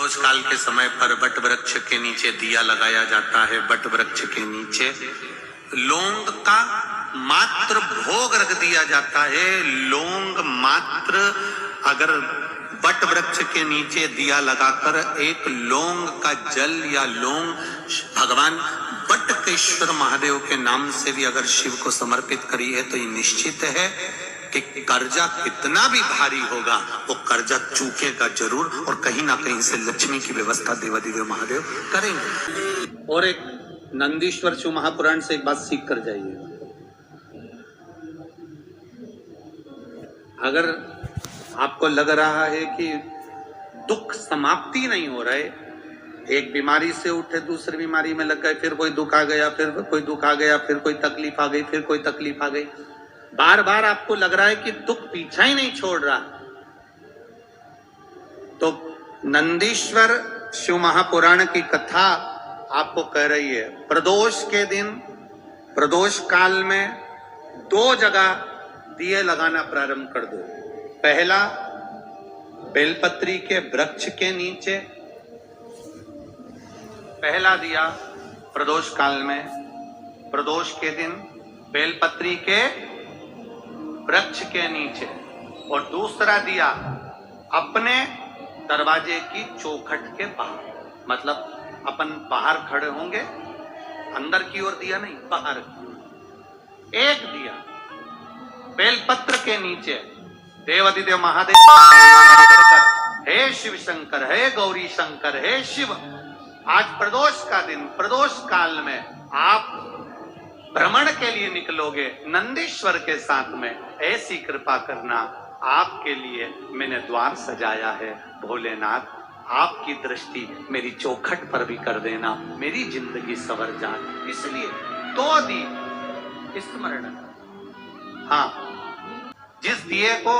प्रदोष काल के समय पर वट वृक्ष के नीचे दिया लगाया जाता है। वट वृक्ष के नीचे लौंग का मात्र भोग रख दिया जाता है। लौंग मात्र, अगर वट वृक्ष के नीचे दिया लगाकर एक लौंग का जल या लौंग भगवान वटकेश्वर महादेव के नाम से भी अगर शिव को समर्पित करी है तो ये निश्चित है कि कर्जा कितना भी भारी होगा वो कर्जा चूकेगा जरूर, और कहीं ना कहीं से लक्ष्मी की व्यवस्था देवादिदेव महादेव करेंगे। और एक नंदीश्वर शिव महापुराण से एक बात सीख कर जाइए। अगर आपको लग रहा है कि दुख समाप्ति नहीं हो रहे, एक बीमारी से उठे दूसरी बीमारी में लग गए, फिर कोई दुख आ गया, फिर कोई दुख आ गया, फिर कोई तकलीफ आ गई, फिर कोई तकलीफ आ गई, बार बार आपको लग रहा है कि दुख पीछा ही नहीं छोड़ रहा, तो नंदीश्वर शिव महापुराण की कथा आपको कह रही है, प्रदोष के दिन, प्रदोष काल में 2 जगह दिए लगाना प्रारंभ कर दो। पहला, बेलपत्री के वृक्ष के नीचे पहला दिया प्रदोष काल में, प्रदोष के दिन बेलपत्री के वृक्ष के नीचे, और दूसरा दिया अपने दरवाजे की चौखट के बाहर, मतलब अपन बाहर खड़े होंगे, अंदर की ओर दिया नहीं, बाहर की ओर एक दिया बेलपत्र के नीचे देवादिदेव महादेव, हे शिव शंकर, हे गौरी शंकर, हे शिव, आज प्रदोष का दिन, प्रदोष काल में आप भ्रमण के लिए निकलोगे नंदीश्वर के साथ में, ऐसी कृपा करना, आपके लिए मैंने द्वार सजाया है भोलेनाथ, आपकी दृष्टि मेरी चौखट पर भी कर देना, मेरी जिंदगी संवर जाए, इसलिए 2 दिए स्मरण। हाँ, जिस दिए को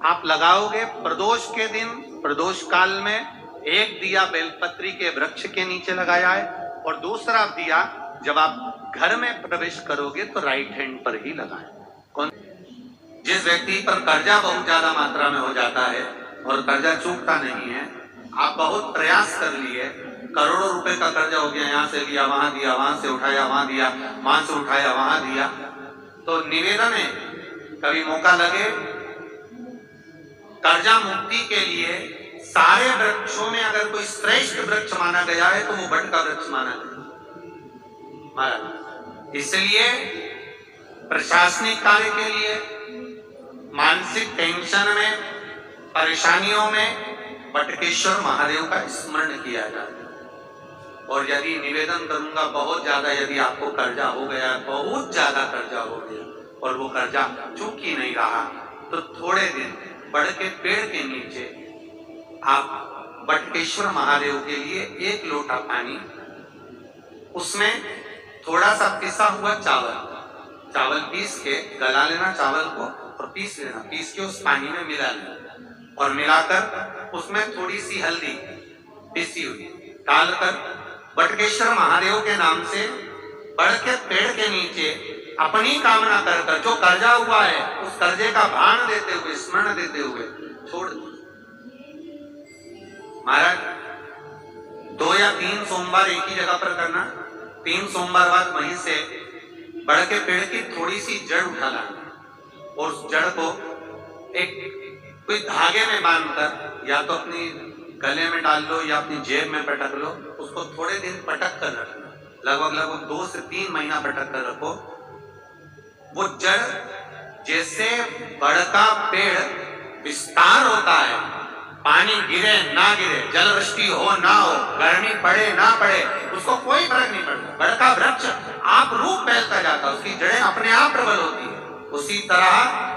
आप लगाओगे प्रदोष के दिन, प्रदोष काल में, एक दिया बेलपत्री के वृक्ष के नीचे लगाया है, और दूसरा दिया जब आप घर में प्रवेश करोगे तो राइट हैंड पर ही लगाएं। कौन? जिस व्यक्ति पर कर्जा बहुत ज्यादा मात्रा में हो जाता है और कर्जा चूकता नहीं है, आप बहुत प्रयास कर लिए, करोड़ों रुपए का कर्जा हो गया, यहाँ से लिया वहां दिया, वहां से उठाया वहां दिया, वहां से उठाया वहां दिया, तो निवेदन है, कभी मौका लगे कर्जा मुक्ति के लिए सारे वृक्षों में अगर कोई श्रेष्ठ वृक्ष माना गया है तो वो वट का वृक्ष माना गया महाराज। इसलिए प्रशासनिक कार्य के लिए, मानसिक टेंशन में, परेशानियों में वटकेश्वर महादेव का स्मरण किया जाए। और यदि निवेदन करूंगा बहुत ज्यादा, यदि आपको कर्जा हो गया, बहुत ज्यादा कर्जा हो गया और वो कर्जा चूक ही नहीं रहा, तो थोड़े दिन बड़ के पेड़ के नीचे आप वटकेश्वर महादेव के लिए 1 लोटा पानी, उसमें थोड़ा सा पिसा हुआ चावल पीस के गला लेना, चावल को और पीस लेना, पीस के उस पानी में मिला लेना, और मिलाकर उसमें थोड़ी सी हल्दी पीसी हुई डालकर वटकेश्वर महादेव के नाम से बड़ के पेड़ के नीचे अपनी कामना कर जो कर्जा हुआ है उस कर्जे का भान देते हुए, स्मरण देते हुए छोड़ दो। महाराज 2 या 3 सोमवार एक ही जगह पर करना, 3 सोमवार बाद वहीं से बड़ के पेड़ की थोड़ी सी जड़ उठा लाना, और उस जड़ को एक कोई धागे में बांधकर या तो अपनी गले में डाल लो या अपनी जेब में पटक लो, उसको थोड़े दिन पटक कर रखना, लगभग 2 से 3 महीना पटक कर रखो। वो जड़ जैसे बड़ का पेड़ विस्तार होता है, पानी गिरे ना गिरे, जल वृष्टि हो ना हो, गर्मी पड़े ना पड़े, उसको कोई फर्क नहीं पड़ता, बड़ का वृक्ष आप रूप फैलता जाता, उसकी जड़ें अपने आप प्रबल होती है। उसी तरह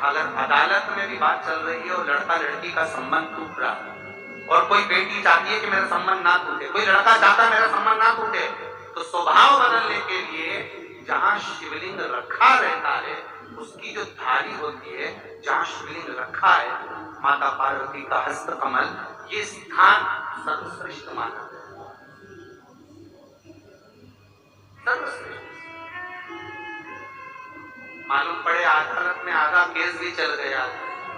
अगर अदालत में भी बात चल रही है और लड़का लड़की का संबंध टूट रहा है, और कोई बेटी चाहती है कि मेरा संबंध ना टूटे, कोई लड़का चाहता है मेरा संबंध ना टूटे, तो स्वभाव बदलने के लिए जहां शिवलिंग रखा रहता है, उसकी जो धारी होती है, जहां शिवलिंग रखा है, माता पार्वती का हस्त कमल, ये स्थान सर्वश्रेष्ठ माना, सर्वश्रेष्ठ। मालूम पड़े अदालत में आधा केस भी चल गया,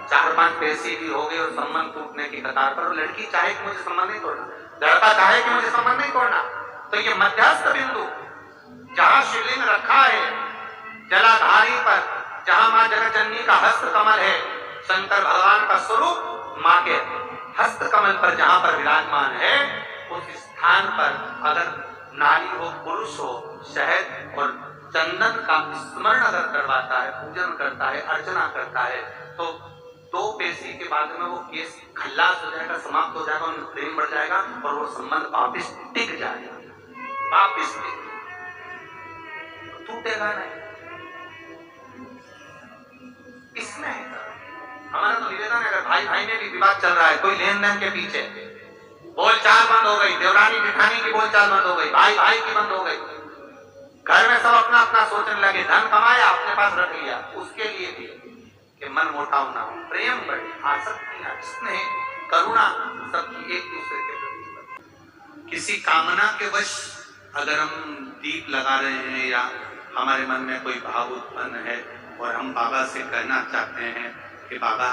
4-5 पेशी भी हो गए और संबंध टूटने की कतार पर, लड़की चाहे कि मुझे संबंध नहीं तोड़ना, लड़का चाहे कि मुझे संबंध नहीं तोड़ना, तो ये मध्यस्थ बिंदु जहां शिवलिंग रखा है जलाधारी पर, जहां मां जगतजननी का हस्त कमल है, शंकर भगवान का स्वरूप मां के हस्त कमल पर जहां पर विराजमान है, उस स्थान पर अगर नारी हो पुरुष हो शहद और चंदन का स्मरण अगर करवाता है, पूजन करता है, अर्चना करता है, तो 2 पेशी के बाद में वो केस खल्लास हो जाएगा, समाप्त हो जाएगा, उनमें प्रेम बढ़ जाएगा और वो संबंध वापिस टिक जाएगा, वापिस टूटेगा नहीं। इसमें हमारा तो निवेदन है, अगर भाई भाई में भी विवाद चल रहा है, कोई लेन देन के पीछे बोलचाल बंद हो गई, देवरानी जेठानी की बोलचाल बंद हो गई, भाई भाई की बंद हो गई, घर में सब अपना अपना सोचने लगे, धन कमाया अपने पास रख लिया, उसके लिए भी कि मन मोटाव ना हो, प्रेम बढ़े, आसक्तियां, स्नेह, करुणा सबकी एक दूसरे के प्रति। किसी कामना के वश अगर हम दीप लगा रहे हैं या हमारे मन में कोई भाव उत्पन्न है और हम बाबा से कहना चाहते हैं कि बाबा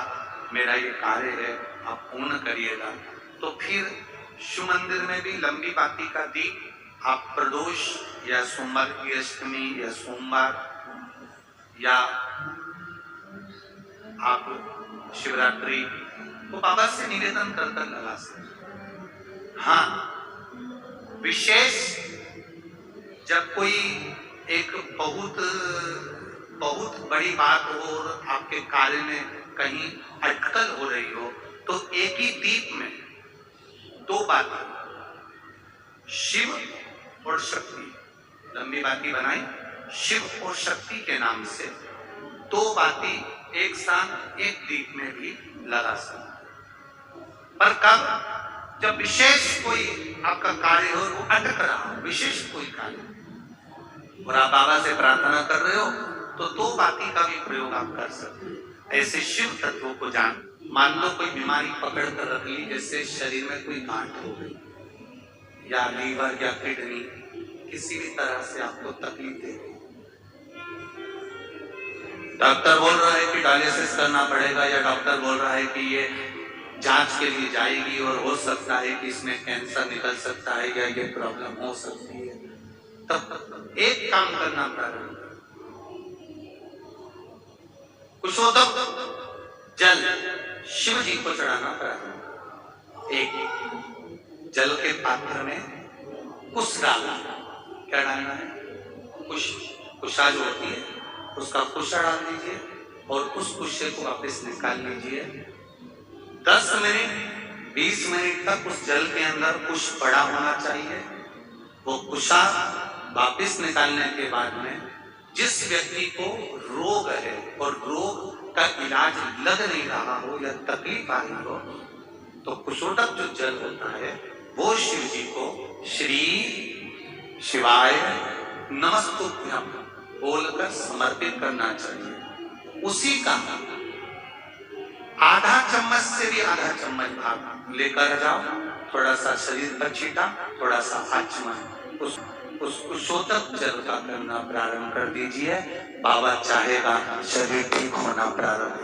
मेरा ये कार्य है आप पूर्ण करिएगा, तो फिर शिव मंदिर में भी लंबी बाती का दीप आप प्रदोष या सोमवार की अष्टमी या सोमवार या आप शिवरात्रि तो बाबा से निवेदन कर लगा सकते। हाँ, विशेष जब कोई एक बहुत बड़ी बात हो और आपके कार्य में कहीं अटकल हो रही हो, तो एक ही दीप में 2 बातें, शिव और शक्ति, लंबी बाती बनाई, शिव और शक्ति के नाम से 2 बातें एक साथ एक दीप में भी लगा सकते। पर कब? जब विशेष कोई आपका कार्य हो, वो अटक रहा हो, विशेष कोई कार्य, और आप बाबा से प्रार्थना कर रहे हो, तो 2 बाती का भी प्रयोग आप कर सकते हैं। ऐसे शिव तत्वों को जान, मान लो कोई बीमारी पकड़ कर रख ली, जैसे शरीर में कोई गांठ हो गई या लीवर या किडनी किसी भी तरह से आपको तकलीफ दे गई, डॉक्टर बोल रहा है कि डायलिसिस करना पड़ेगा या डॉक्टर बोल रहा है कि ये जांच के लिए जाएगी और हो सकता है कि इसमें कैंसर निकल सकता है या ये प्रॉब्लम हो सकती है, तब एक काम करना प्रारंभ करो, कुशोदक जल शिव जी को चढ़ाना प्रारंभ। एक जल के पात्र में कुश डालना, क्या डालना है? कुश, कुशा जो होती है उसका कुशा डाल दीजिए और उस कुशे को वापस निकाल लीजिए। 10 मिनट 20 मिनट तक उस जल के अंदर कुश पड़ा होना चाहिए। वो कुशा वापस निकालने के बाद में जिस व्यक्ति को रोग है और रोग का इलाज लग नहीं रहा हो या तकलीफ आ रही हो, तो कुशोदक जो जल होता है वो शिव जी को श्री शिवाय नमस्तुभ्यं बोलकर समर्पित करना चाहिए। उसी का आधा चम्मच से भी आधा चम्मच भाग लेकर जाओ, थोड़ा सा शरीर पर छीटा, थोड़ा सा आचमन उस कुशोदक जल का करना प्रारंभ कर दीजिए। बाबा चाहेगा शरीर ठीक होना प्रारंभ